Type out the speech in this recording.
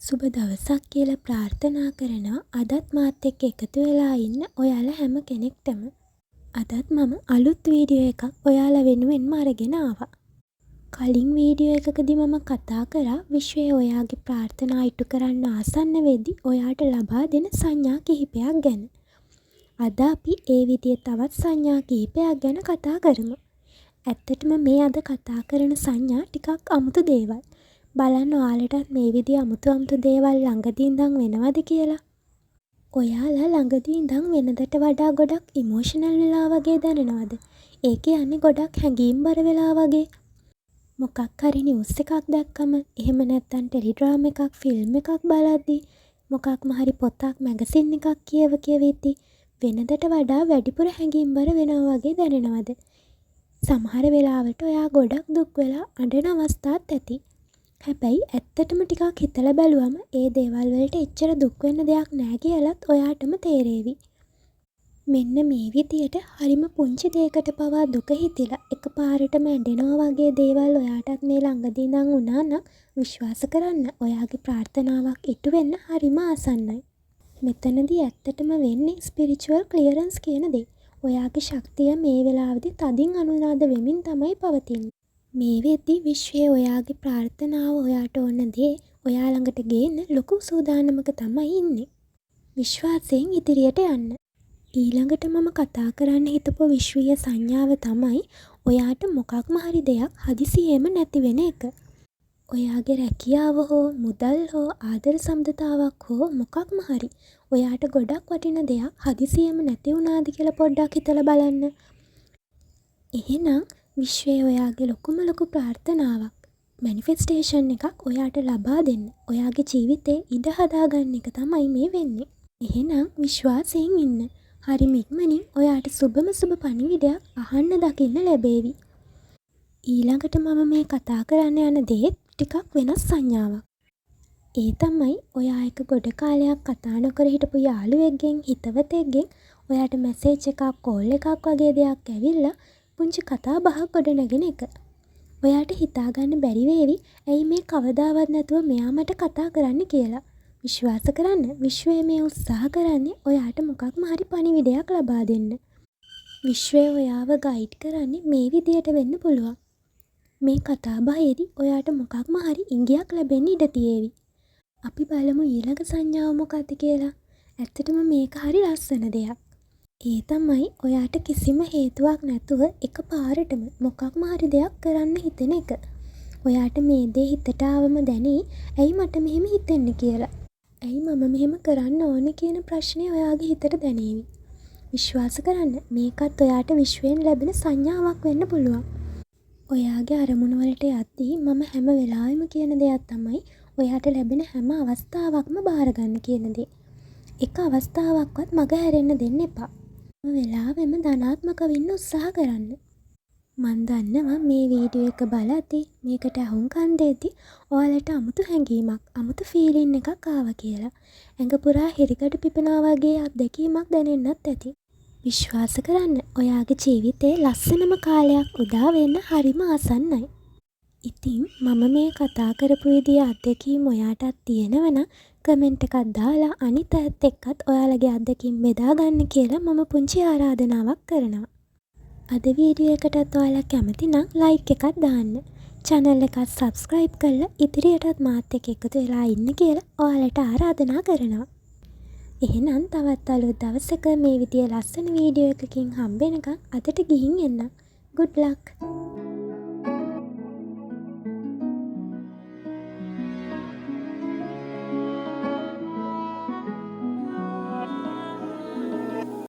සුබ දවසක් කියලා ප්‍රාර්ථනා කරනවා. අදත් මාත් එක්ක එකතු වෙලා ඉන්න ඔයාලා හැම කෙනෙක්ටම. අදත් මම අලුත් වීඩියෝ එකක් ඔයාලා වෙනුවෙන්ම අරගෙන ආවා. කලින් වීඩියෝ එකකදී මම කතා කරා විශ්වයේ ඔයාගේ ප්‍රාර්ථනා ඉටු කරන්න ආසන්න වෙද්දී ඔයාට ලබා දෙන සංඥා කිහිපයක් ගැන. අද අපි ඒ විදිහේ තවත් සංඥා කිහිපයක් ගැන කතා කරමු. ඇත්තටම මේ අද කතා කරන සංඥා ටිකක් අමුතු දේවල්. බලන්න ඔයාලටත් මේ විදිහ අමුතු දේවල් ළඟදී ඉඳන් වෙනවද කියලා. ඔයාලා ළඟදී ඉඳන් වෙනදට වඩා ගොඩක් ඉමෝෂනල් වෙලා වගේ දැනෙනවද? ඒ කියන්නේ ගොඩක් හැඟීම්බර වෙලා වගේ. මොකක් හරි නිවුස් එකක් දැක්කම, එහෙම නැත්නම් ටෙලිග්‍රෑම් එකක්, ෆිල්ම් එකක් බලද්දී, මොකක්ම හරි පොතක්, මැගසින් එකක් කියවිද්දී වෙනදට වඩා වැඩිපුර හැඟීම්බර වෙනවා වගේ දැනෙනවද? සමහර වෙලාවට ඔයා ගොඩක් දුක් වෙලා අඬන අවස්ථාත් ඇති. හැබැයි ඇත්තටම ටිකක් හිතලා බැලුවම ඒ දේවල් වලට එච්චර දුක් වෙන්න දෙයක් නැහැ කියලාත් ඔයාටම තේරෙවි. මෙන්න මේ විදියට හරිම පුංචි දෙයකට පවා දුක හිතිලා එකපාරටම ඇඬෙනවා වගේ දේවල් ඔයාටත් මේ ළඟදී ඉඳන් වුණා නම් විශ්වාස කරන්න ඔයාගේ ප්‍රාර්ථනාවක් ඉටු වෙන්න හරිම ආසන්නයි. මෙතනදී ඇත්තටම වෙන්නේ ස්පිරිචුවල් ක්ලියරන්ස් කියන දේ. ඔයාගේ ශක්තිය මේ වෙලාවේදී තදින් අනුනාද වෙමින් තමයි පවතින්නේ. මේ වෙද්දී විශ්වයේ ඔයාගේ ප්‍රාර්ථනාව ඔයාට ඕන දේ ඔයා ළඟට ගේන්න ලොකු සූදානමක තමයි ඉන්නේ. විශ්වාසයෙන් ඉදිරියට යන්න. ඊළඟට මම කතා කරන්න හිතපු විශ්වීය සංඥාව තමයි ඔයාට මොකක්ම හරි දෙයක් හදිසියෙම නැති වෙන එක. ඔයාගේ රැකියාව හෝ මුදල් හෝ ආදර සම්බන්ධතාවක් හෝ මොකක්ම හරි ඔයාට ගොඩක් වටින දෙයක් හදිසියෙම නැති වුණාද කියලා පොඩ්ඩක් හිතලා බලන්න. එහෙනම් විශ්වයේ ඔයාගේ ලොකු ප්‍රාර්ථනාවක්, මැනිෆෙස්ටේෂන් එකක් ඔයාට ලබා දෙන්න ඔයාගේ ජීවිතේ ඉඩ හදාගන්න එක තමයි මේ වෙන්නේ. එහෙනම් විශ්වාසයෙන් ඉන්න. හරිම ඉක්මනින් ඔයාට සුබම සුබ පණිවිඩයක් අහන්න දකින්න ලැබේවි. ඊළඟට මම මේ කතා කරන්න යන දේ ටිකක් වෙනස් සංඥාවක්. ඒ තමයි ඔයා එක ගොඩ කාලයක් කතා නොකර හිටපු යාළුවෙක්ගෙන්, හිතවතෙක්ගෙන් ඔයාට මැසේජ් එකක්, කෝල් එකක් වගේ දෙයක් ඇවිල්ලා පුංචි කතා බහක් ගොඩනගෙන එක. ඔයාට හිතාගන්න බැරි වේවි ඇයි මේ කවදාවත් නැතුව මෙයා මට කතා කරන්න කියලා. විශ්වාස කරන්න, විශ්වය මේ උත්සාහ කරන්නේ ඔයාට මොකක්ම හරි පණිවිඩයක් ලබා දෙන්න. විශ්වය ඔයාව ගයිඩ් කරන්නේ මේ විදියට වෙන්න පුළුවන්. මේ කතා බහේදී ඔයාට මොකක්ම හරි ඉඟියක් ලැබෙන්න ඉඩ තියෙවි. අපි බලමු ඊළඟ සංඥාව මොකක්ද කියලා. ඇත්තටම මේක හරි ලස්සන දෙයක්. ඒ තමයි ඔයාට කිසිම හේතුවක් නැතුව එකපාරටම මොකක්ම හරි දෙයක් කරන්න හිතෙන එක. ඔයාට මේ දේ හිතට ආවම දැනේ ඇයි මට මෙහෙම හිතෙන්නේ කියලා. ඇයි මම මෙහෙම කරන්න ඕනේ කියන ප්‍රශ්නේ ඔයාගේ හිතට දැනේවි. විශ්වාස කරන්න, මේකත් ඔයාට විශ්වයෙන් ලැබෙන සංඥාවක් වෙන්න පුළුවන්. ඔයාගේ අරමුණු වලට යද්දී මම හැම වෙලාවෙම කියන දෙයක් තමයි ඔයාට ලැබෙන හැම අවස්ථාවක්ම බාර ගන්න කියන දේ. එක අවස්ථාවක්වත් මග හැරෙන්න දෙන්න එපා. වෙලාවෙම ධනාත්මක වෙන්න උත්සාහ කරන්න. මන් දන්නවා මේ වීඩියෝ එක බලද්දී මේකට අහුම්කම් දෙද්දී ඔයාලට අමුතු හැඟීමක්, අමුතු ෆීලින් එකක් ආවා කියලා. ඇඟ පුරා හිරිකඩ පිපෙනවා වගේ අත්දැකීමක් දැනෙන්නත් ඇති. විශ්වාස කරන්න, ඔයාගේ ජීවිතේ ලස්සනම කාලයක් උදා වෙන්න හරිම ආසන්නයි. ඉතින් මම මේ කතා කරපු විදිහේ අත්දැකීම් ඔයාටත් තියෙනවනම් කමෙන්ට් එකක් දාලා අනිත් අයත් එක්කත් ඔයාලගේ අත්දැකීම් බෙදා ගන්න කියලා මම පුංචි ආරාධනාවක් කරනවා. අද වීඩියෝ එකටත් ඔයාලා කැමති නම් ලයික් එකක් දාන්න. channel එකත් subscribe කරලා ඉදිරියටත් මාත් එක්ක එකතු වෙලා ඉන්න කියලා ඔයාලට ආරාධනා කරනවා. එහෙනම් තවත් අලුත් දවසක මේ විදිහේ ලස්සන වීඩියෝ එකකින් හම්බ වෙනකන් අදට ගිහින් එන්න. good luck.